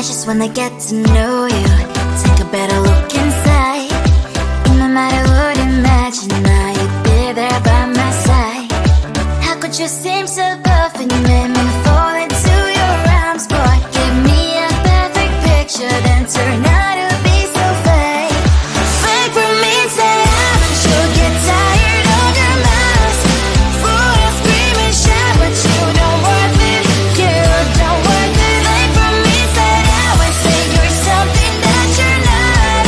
I just wanna get to know you, take a better look inside. No matter what, imagine I would be there by my side. How could you seem so tough and you made me fall into your arms, boy? Give me a perfect picture, then turn out to be so fake. Fake for me, say I'm sure get tired of your mask. Full of scream and shout, but you don't worth it. You don't worth it. Fake for me, say I would say you're something that you're not.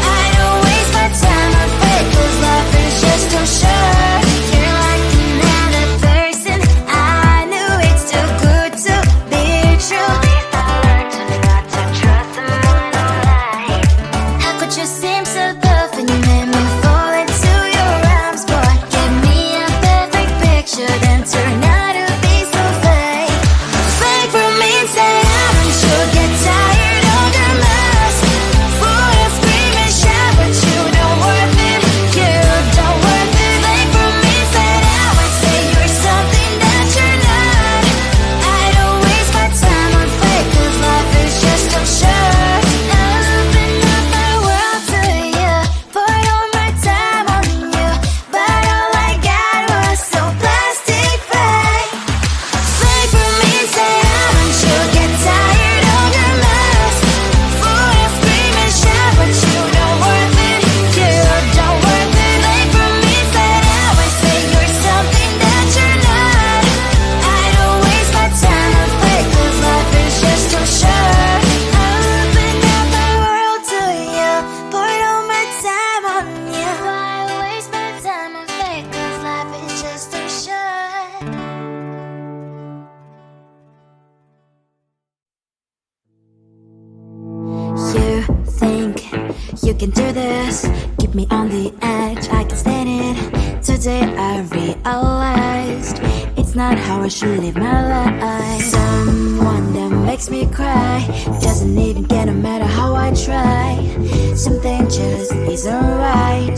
I don't waste my time on fake, 'cause life is just too short. You're like another person. I knew it's too good to be true. I learned to not to trust someone online. How could you seem so tough and you made me fall into your arms, boy? Give me a perfect picture, then turn out to be so fake. Fake for me, say I'm sure get tired of your mask. Full of scream and shout, but you don't worth it. You don't worth it. Fake for me, say I would say you're something that you're not. I don't waste my time on fake, 'cause life is just too short. I open up my world to you, poured all my time on you, but all I got was so plastic fake. Fake for me, say I'm sure get tired of your mask. Full of scream and shout, but you don't worth it. You don't worth it. Fake for me, say I would say you're something that you're not. I don't waste my time on fake, 'cause life is just too short. I opened up my world to you, poured all my time on you. Why waste my time on fake, 'cause life is just too short. You think you can do this, keep me on the edge, I can stand it. Today I realized it's not how I should live my life. Someone that makes me cry doesn't even get, no matter how I try. Something just isn't right.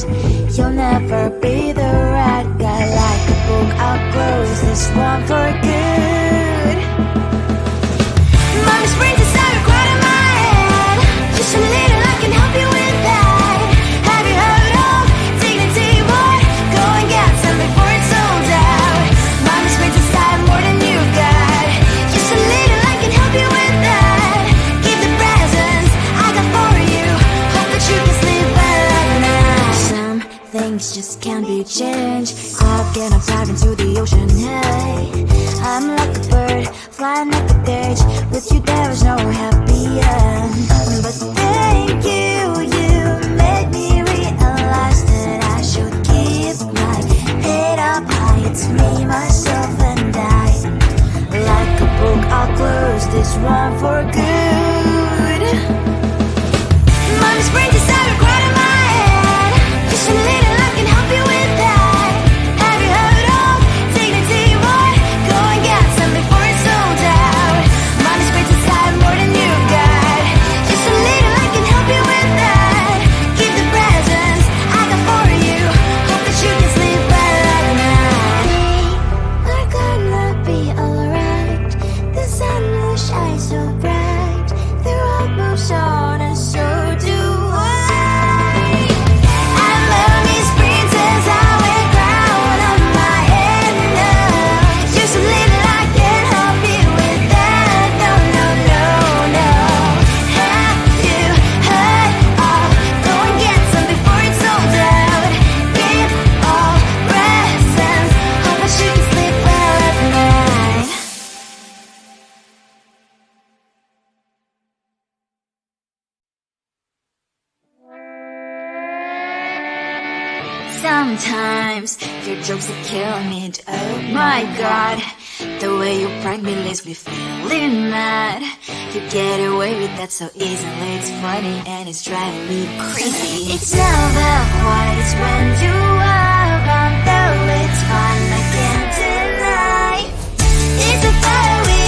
You'll never be the right guy. Like a book, I'll close this one for good. Mommy's brains inside are quite in my head. Just a little, I can help you with that. Have you heard of dignity, boy? Go and get some before it's sold out. Mommy's brains inside more than you got. Just a little, I can help you with that. Keep the presents I got for you. Hope that you can sleep well at night. Some things just can't be changed. I'll get up, dive into the ocean, hey. I'm like a bird, flying like a cage. With you there is no happy end. But thank you, you made me realize that I should keep my head up high. It's me, myself, and I. Like a book, I'll close this one for good. Mommy's brains inside are quite in my head. Just a little, I can help you with that. Have you heard of dignity, boy? Go and get some before it's sold out. Mommy's brains inside more than you got. Just a little, I can help you with that. Keep the presents I got for you. Hope that you can sleep well at night. We're gonna be alright. The sun will shine so bright. The road moves on and so do I. I love these princess, I wear crown on my head now. Just a little, I can help you with that. No, no, no, no. Have you heard of? Go and get some before it's sold out. Give all presents. Hope that you can sleep well at night. Sometimes your jokes are killing me. Oh my god, the way you prank me leaves me feeling mad. You get away with that so easily. It's funny and it's driving me crazy. It's never quiet, it's when you are around. Though it's fun, I can't deny. It's a fire we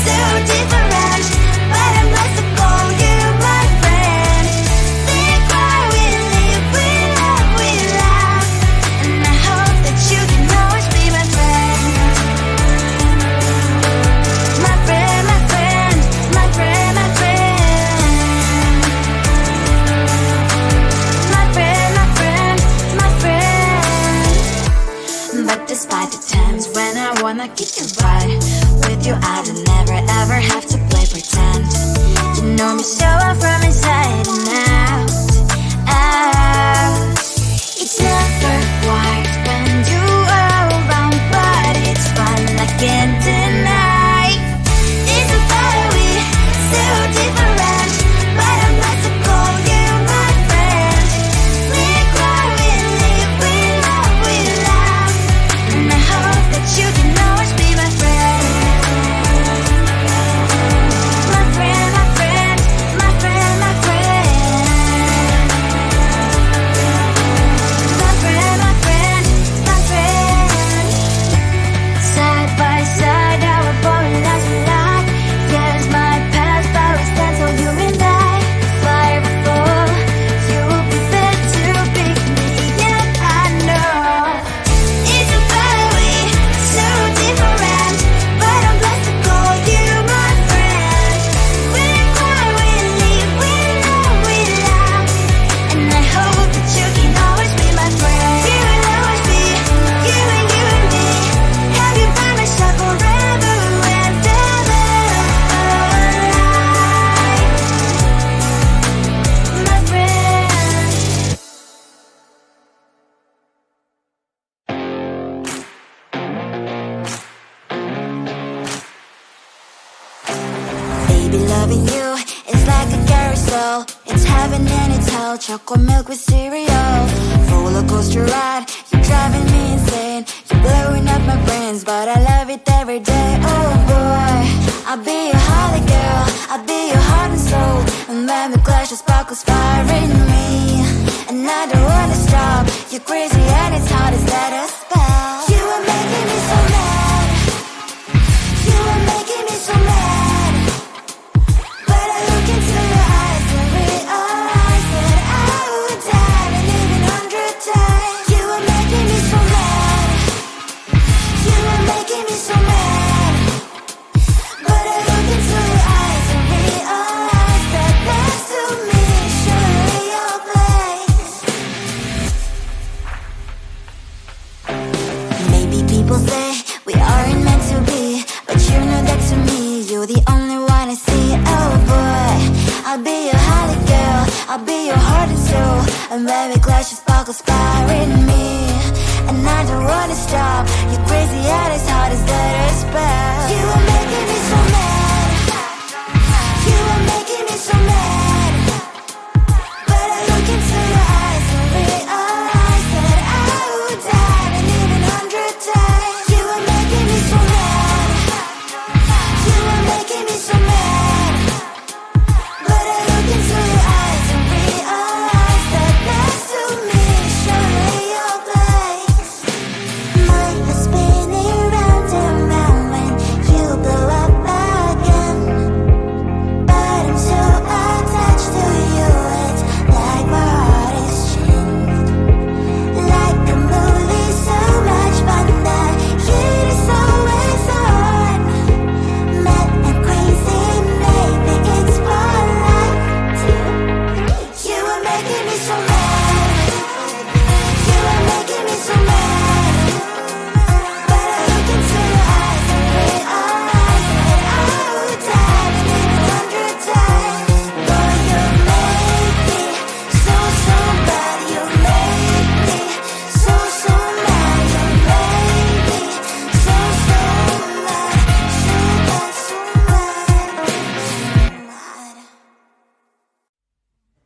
so different, but I must have called you my friend. Think why we live, we love, we laugh, and I hope that you can always be my friend. My friend, my friend, my friend, my friend. I'ma get you right. With you I don't never ever have to play pretend. You know me so well from inside and out, out. It's never quiet when you are around, but it's fun, I can't deny. It's a better we, so different, but I'm not to call you my friend. We cry, we live, we love, and I hope that you can always be my friend. My friend, my friend, my friend, my friend. My friend, my friend, my friend. Side by side, our body lies a lot. Yes, my past, but we stand so you and I. Fly before you will be there to pick me, yeah, I know. It's a better way, so different, but I'm blessed to call you my friend. We cry, we live, we love, and I hope that you can always be my friend. You will always be, you and me. Have you by my side forever and ever. My friend. Baby, loving you is like a carousel. It's heaven and it's hell. Chocolate milk with cereal. Roller coaster ride. You're driving me insane. You're blowing up my brains, but I love it every day. Oh boy, I'll be your holly girl. I'll be your heart and soul. And when we clash, the sparkles fire in me. And I don't wanna stop. You're crazy and it's hard as let us spell. You are making me so mad. You are making me so mad. But I look into your eyes and realize that I would die and even 100 times. You are making me so mad. You are making me so mad. But I look into your eyes and realize that next to me is surely your place. Maybe people say we aren't meant to be, but you know that to me, you're the only one I see. Oh boy, I'll be your holly girl. I'll be your heart and soul. And when we clash, the sparkles fire in me. And I don't wanna stop. You're crazy and as hard as let us spell. You are making me so mad. You are making me so mad. But I look into your eyes and realize that I would die and even 100 times. You are making me so mad. You are making me so mad. But I look into your eyes and realize that next to me is surely your place. My heart's spinning round and round when you blow up again. But I'm so attached to you, it's like my heart is chained. Like a movie, so much fun that heat is always on. Mad and crazy, maybe it's for life. 2, 3. You are making me so mad. You are making me so mad. But I look into your eyes and realize that I would die and even 100 times. Boy, you make me so, so bad. You make me so, so mad. You make me so, so mad. So bad, so mad, so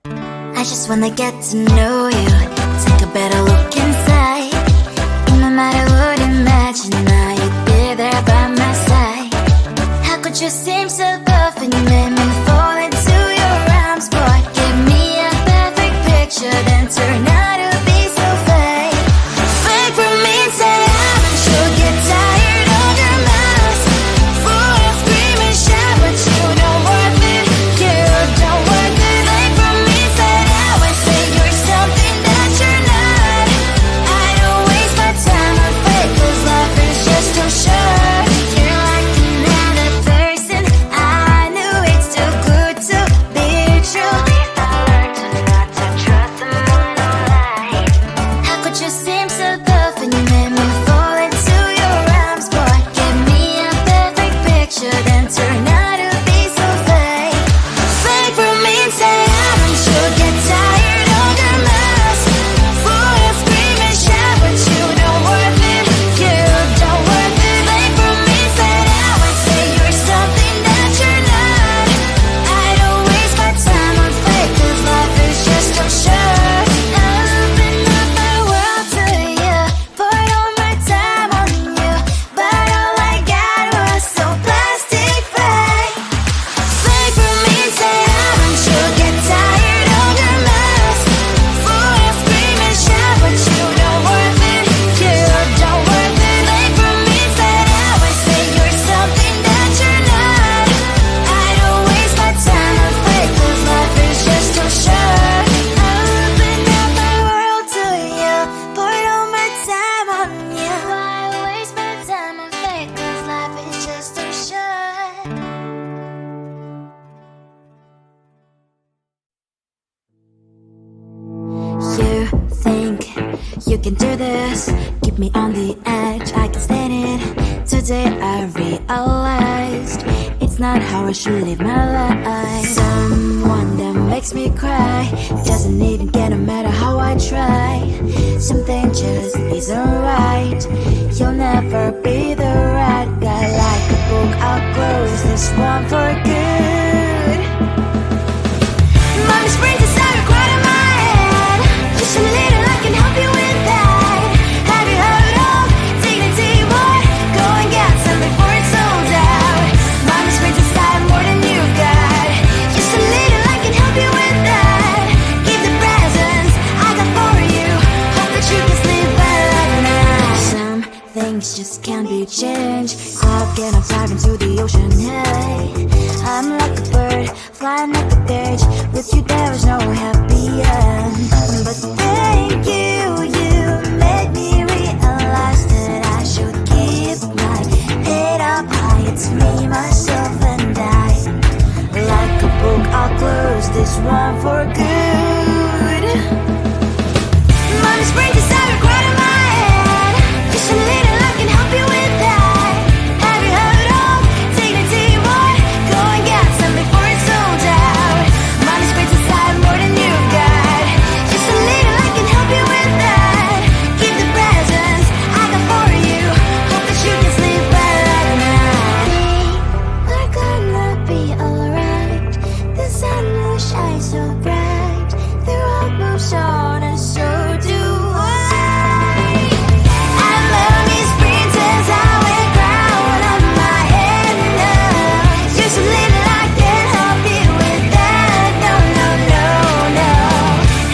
mad. I just wanna get to know you. Take a better look inside. No matter what, imagine now you'd be there by my side. How could you seem so good when you made me fall into your arms, boy? Give me a perfect picture, then turn out to be so fake. Fake for me, say I'm sure get tired of your mouth. Full of scream and shout, but you don't worth it. You don't worth it. Fake for me, say I would say you're something that You can do this, keep me on the edge, I can stand it. Today I realized it's not how I should live my life. Someone that makes me cry doesn't even get no matter how I try. Something just isn't right. You'll never be the right guy. Like a book, I'll close this one for good. Mommy springs inside a quite in my head. Just a little, I can help you with that. Have you heard of dignity, boy? Go and get some before it's sold out. Mommy springs inside more than you got. Just a little, I can help you with that. Give the presents I got for you. Hope that you can sleep well at night. Some things just can't be changed. I'll get on dive into the ocean, hey. I'm like a bird, flying like a cage. With you there is no happy end. But thank you, you made me realize that I should keep my head up high. It's me, myself and I. Like a book, I'll close this one for good. Mommy springs inside a quite in my head. Just a little, I can help you with that. Have you heard of dignity, boy? Go and get some before it's sold out. Mommy springs inside more than you got. Just a little, I can help you with that. Keep the presents I got for you. Hope that you can sleep well at night. We're gonna be alright. The sun will shine so bright. The road moves on and so do I. And mommy's princess, I will crown on my head now. Just a little, I can help you with that. No, no, no, no.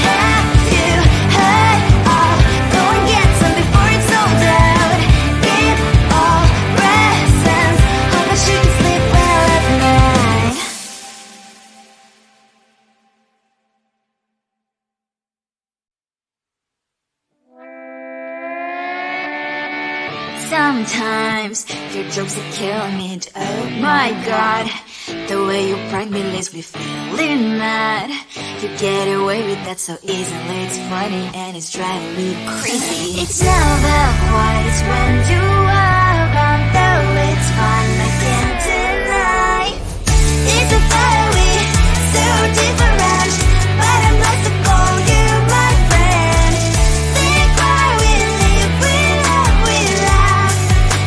Have you heard of? Go and get some before it's sold out. Give all presents. Hope that you can sleep well at night. Sometimes your jokes that kill me. Oh my god, the way you prank me leaves me feeling mad. You get away with that so easily. It's funny and it's driving me crazy. It's never quiet, it's when you are around. Though it's fun, I can't deny. It's a fire we so different, but I'm blessed to call you my friend. Think why we live, we love, we laugh.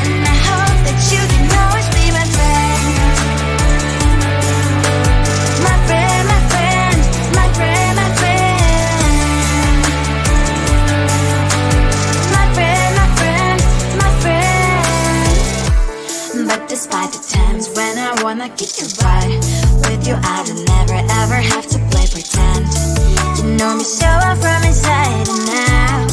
And I hope that you can always be my friend. My friend, my friend, my friend, my friend. My friend, my friend, my friend. But despite the times when I wanna kick you right, with you I don't never ever have to play pretend. You know me so well from inside and out.